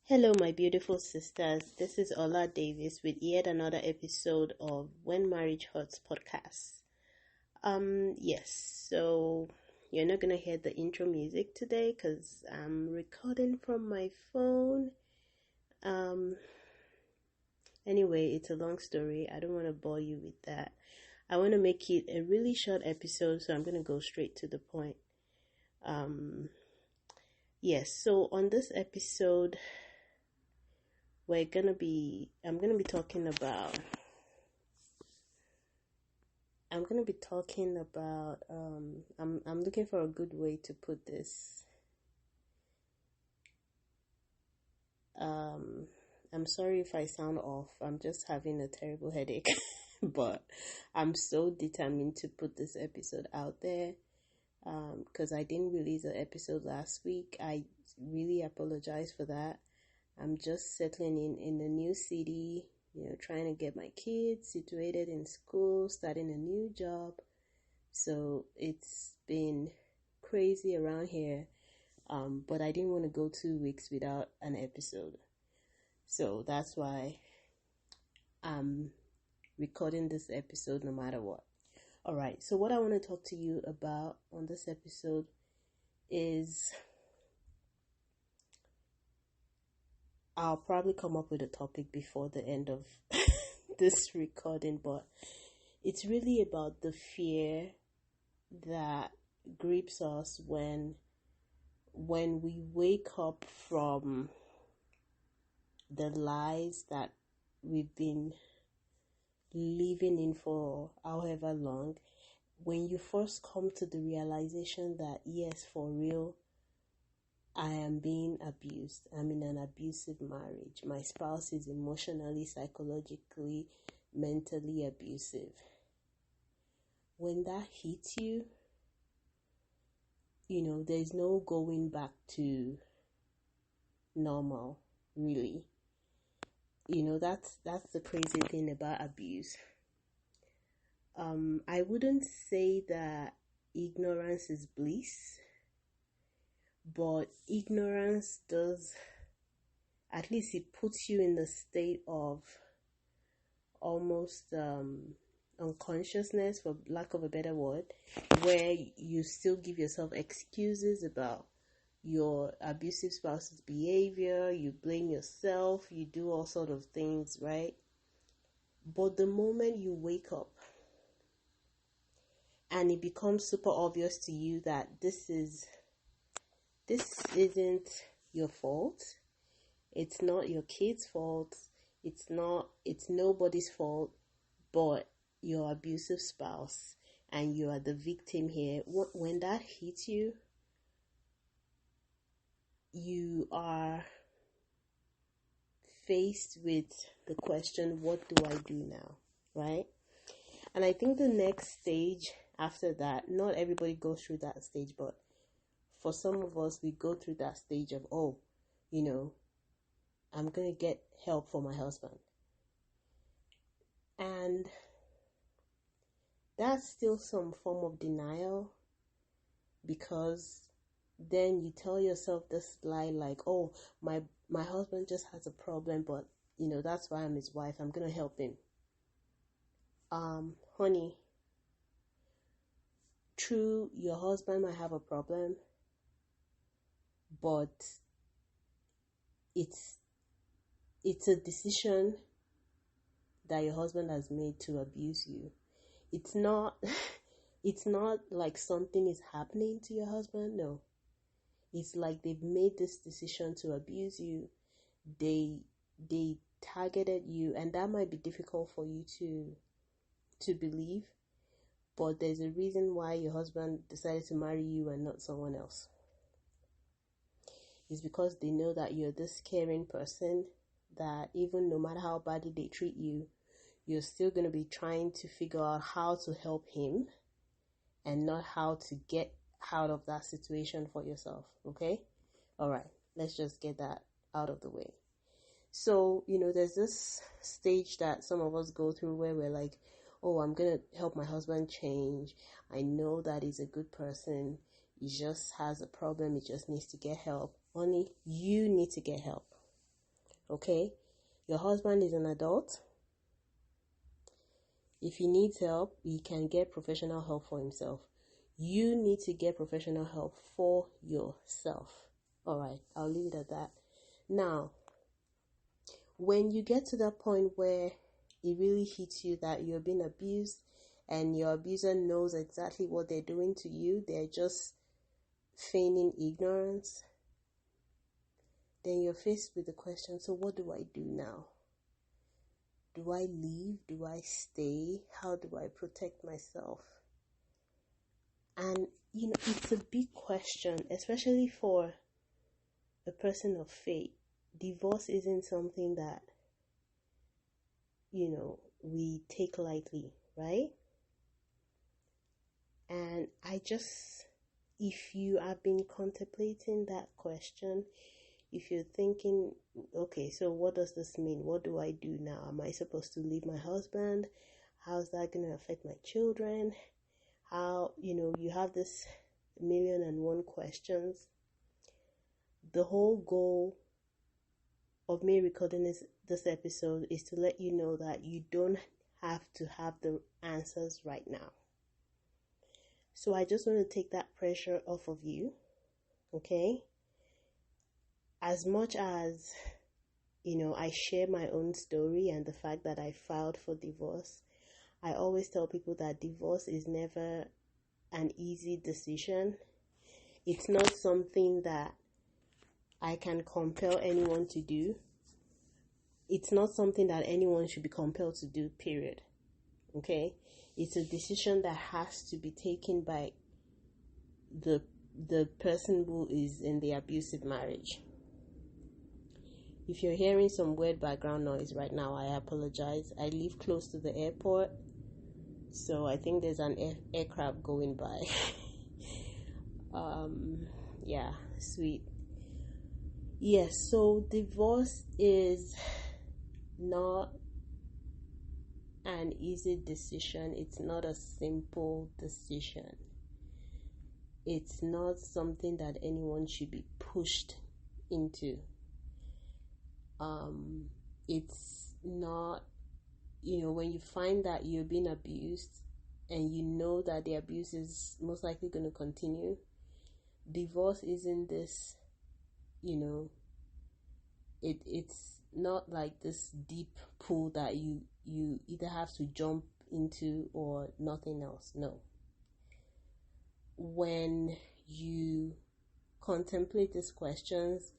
Hello, my beautiful sisters. This is Ola Davis with yet another episode of When Marriage Hurts podcast. So you're not gonna hear the intro music today because I'm recording from my phone. Anyway, it's a long story. I don't want to bore you with that. I want to make it a really short episode, so I'm gonna go straight to the point. So on this episode, I'm gonna be talking about I'm looking for a good way to put this. I'm sorry if I sound off. I'm just having a terrible headache. But I'm so determined to put this episode out there. Because I didn't release an episode last week. I really apologize for that. I'm just settling in a new city, trying to get my kids situated in school, starting a new job. So it's been crazy around here. But I didn't want to go 2 weeks without an episode. So that's why I'm recording this episode no matter what. Alright, so what I want to talk to you about on this episode is I'll probably come up with a topic before the end of this recording, but it's really about the fear that grips us when we wake up from the lies that we've been living in for however long. When you first come to the realization that yes, for real, I am being abused. I'm in an abusive marriage. My spouse is emotionally, psychologically, mentally abusive. When that hits you, there's no going back to normal, really. That's the crazy thing about abuse. I wouldn't say that ignorance is bliss, but ignorance does, at least it puts you in the state of almost unconsciousness, for lack of a better word, where you still give yourself excuses about your abusive spouse's behavior, you blame yourself, you do all sort of things, right? But the moment you wake up and it becomes super obvious to you that this isn't your fault, it's not your kid's fault, it's nobody's fault but your abusive spouse, and you are the victim here. When that hits you, you are faced with the question, what do I do now, right? And I think the next stage after that, not everybody goes through that stage, but for some of us, we go through that stage of, I'm going to get help for my husband. And that's still some form of denial, because then you tell yourself this lie like, oh, my husband just has a problem, but that's why I'm his wife, I'm gonna help him. Honey, true, your husband might have a problem, but it's a decision that your husband has made to abuse you. It's not like something is happening to your husband. No, it's like they've made this decision to abuse you. They targeted you, and that might be difficult for you to believe, but there's a reason why your husband decided to marry you and not someone else. It's because they know that you're this caring person that even no matter how badly they treat you, you're still going to be trying to figure out how to help him and not how to get out of that situation for yourself. Okay? All right. Let's just get that out of the way. So, there's this stage that some of us go through where we're like, oh, I'm going to help my husband change. I know that he's a good person. He just has a problem. He just needs to get help. Honey, you need to get help. Okay? Your husband is an adult. If he needs help, he can get professional help for himself. You need to get professional help for yourself. All right, I'll leave it at that. Now, when you get to that point where it really hits you that you're being abused and your abuser knows exactly what they're doing to you, they're just feigning ignorance, then you're faced with the question, so what do I do now? Do I leave? Do I stay? How do I protect myself? And, it's a big question, especially for a person of faith. Divorce isn't something that, we take lightly, right? And if you have been contemplating that question, if you're thinking, okay, so what does this mean? What do I do now? Am I supposed to leave my husband? How's that going to affect my children? How, you have this 1,000,001 questions. The whole goal of me recording this episode is to let you know that you don't have to have the answers right now. So I just want to take that pressure off of you, okay? As much as, I share my own story and the fact that I filed for divorce, I always tell people that divorce is never an easy decision. It's not something that I can compel anyone to do. It's not something that anyone should be compelled to do, period. Okay? It's a decision that has to be taken by the person who is in the abusive marriage. If you're hearing some weird background noise right now, I apologize. I live close to the airport, so I think there's an aircraft going by. Yeah, sweet. Yes, so divorce is not an easy decision. It's not a simple decision. It's not something that anyone should be pushed into. It's not, when you find that you're being abused and you know that the abuse is most likely going to continue, divorce isn't this, it's not like this deep pool that you either have to jump into or nothing else. No. When you contemplate these questions,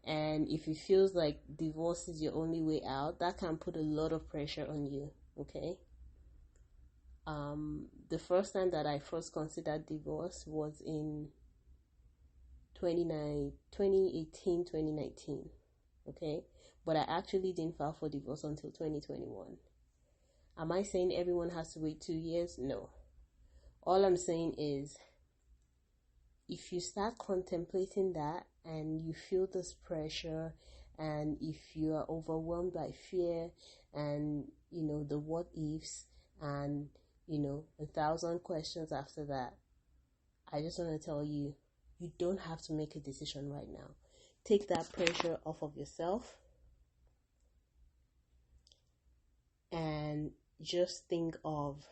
and if it feels like divorce is your only way out, that can put a lot of pressure on you, okay? The first time that I first considered divorce was in 2018, 2019, okay? But I actually didn't file for divorce until 2021. Am I saying everyone has to wait 2 years? No. All I'm saying is, if you start contemplating that and you feel this pressure, and if you are overwhelmed by fear and, the what ifs and, 1,000 questions after that, I just want to tell you, you don't have to make a decision right now. Take that pressure off of yourself and just think of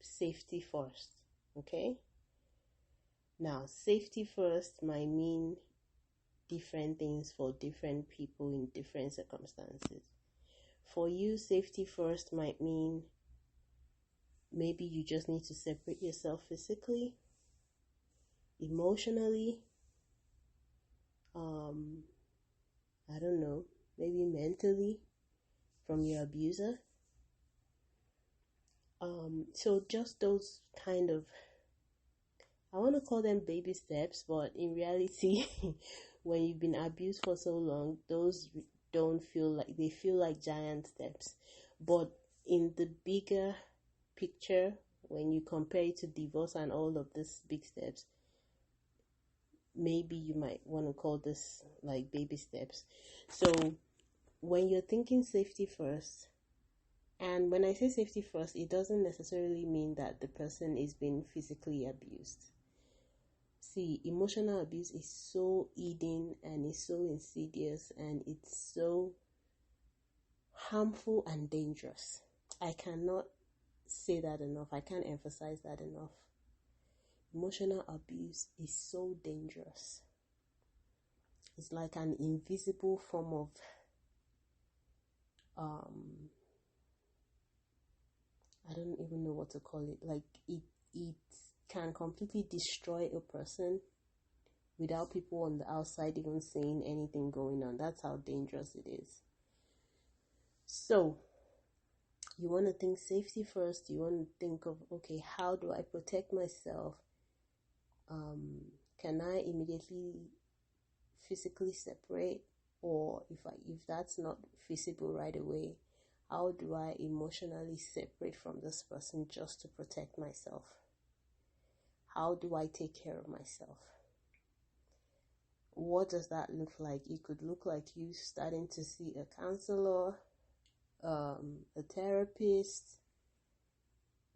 safety first, okay? Now, safety first might mean different things for different people in different circumstances. For you, safety first might mean maybe you just need to separate yourself physically, emotionally, I don't know, maybe mentally from your abuser. So just those kind of, I want to call them baby steps, but in reality, when you've been abused for so long, those they feel like giant steps. But in the bigger picture, when you compare it to divorce and all of these big steps, maybe you might want to call this like baby steps. So when you're thinking safety first, and when I say safety first, it doesn't necessarily mean that the person is being physically abused. See, emotional abuse is so hidden and it's so insidious and it's so harmful and dangerous. I cannot say that enough. I can't emphasize that enough. Emotional abuse is so dangerous. It's like an invisible form of I don't even know what to call it. Like it can completely destroy a person without people on the outside even seeing anything going on. That's how dangerous it is. So you want to think safety first. You want to think of, okay, how do I protect myself? Can I immediately physically separate? Or if that's not feasible right away, how do I emotionally separate from this person just to protect myself? How do I take care of myself? What does that look like? It could look like you starting to see a counselor, a therapist.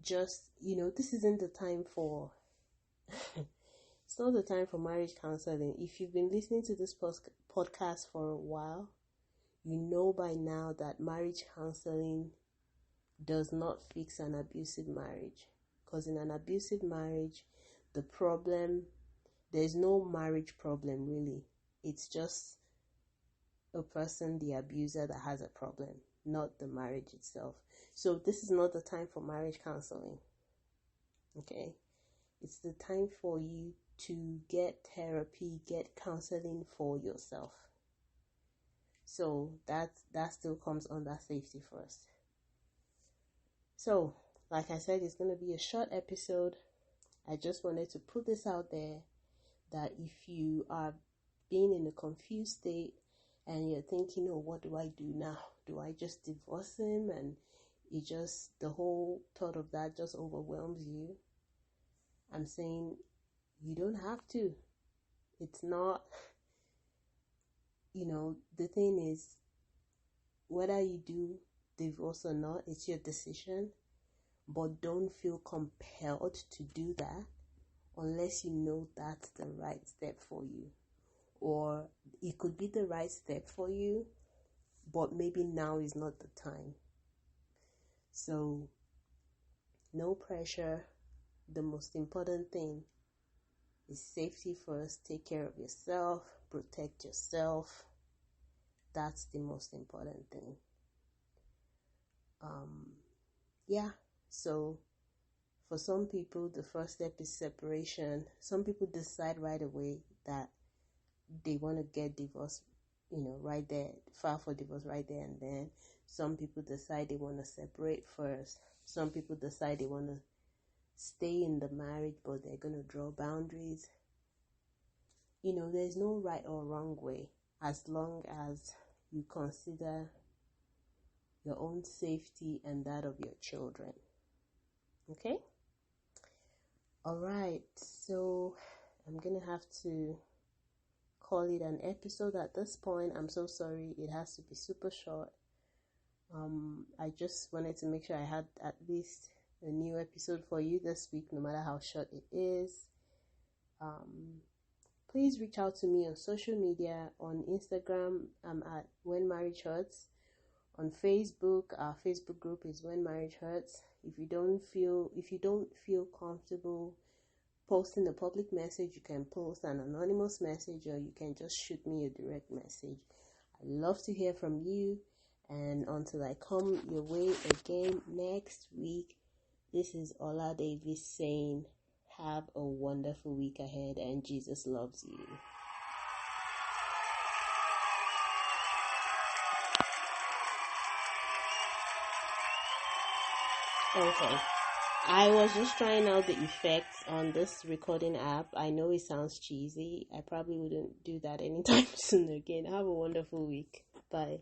Just, this isn't the time for it's not the time for marriage counseling. If you've been listening to this podcast for a while, you know by now that marriage counseling does not fix an abusive marriage. Because in an abusive marriage, there's no marriage problem really. It's just a person, the abuser, that has a problem, not the marriage itself. So this is not the time for marriage counseling. Okay? It's the time for you to get therapy, get counseling for yourself. So that still comes under safety first. So, like I said, it's going to be a short episode. I just wanted to put this out there that if you are being in a confused state and you're thinking, oh, what do I do now? Do I just divorce him? And the whole thought of that just overwhelms you. I'm saying you don't have to. It's not, the thing is, whether you do divorce or not, it's your decision. But don't feel compelled to do that unless you know that's the right step for you. Or it could be the right step for you, but maybe now is not the time. So, no pressure. The most important thing is safety first. Take care of yourself. Protect yourself. That's the most important thing. So for some people, the first step is separation. Some people decide right away that they want to get divorced, right there, file for divorce right there and then. Some people decide they want to separate first. Some people decide they want to stay in the marriage, but they're going to draw boundaries. There's no right or wrong way, as long as you consider your own safety and that of your children. Okay? All right. So I'm going to have to call it an episode at this point. I'm so sorry. It has to be super short. I just wanted to make sure I had at least a new episode for you this week, no matter how short it is. Please reach out to me on social media. On Instagram, I'm at When Marriage Hurts. On Facebook, our Facebook group is When Marriage Hurts. If you don't feel comfortable posting a public message, you can post an anonymous message, or you can just shoot me a direct message. I love to hear from you. And until I come your way again next week, this is Ola Davis saying, have a wonderful week ahead, and Jesus loves you. Okay. I was just trying out the effects on this recording app. I know it sounds cheesy. I probably wouldn't do that anytime soon again. Have a wonderful week. Bye.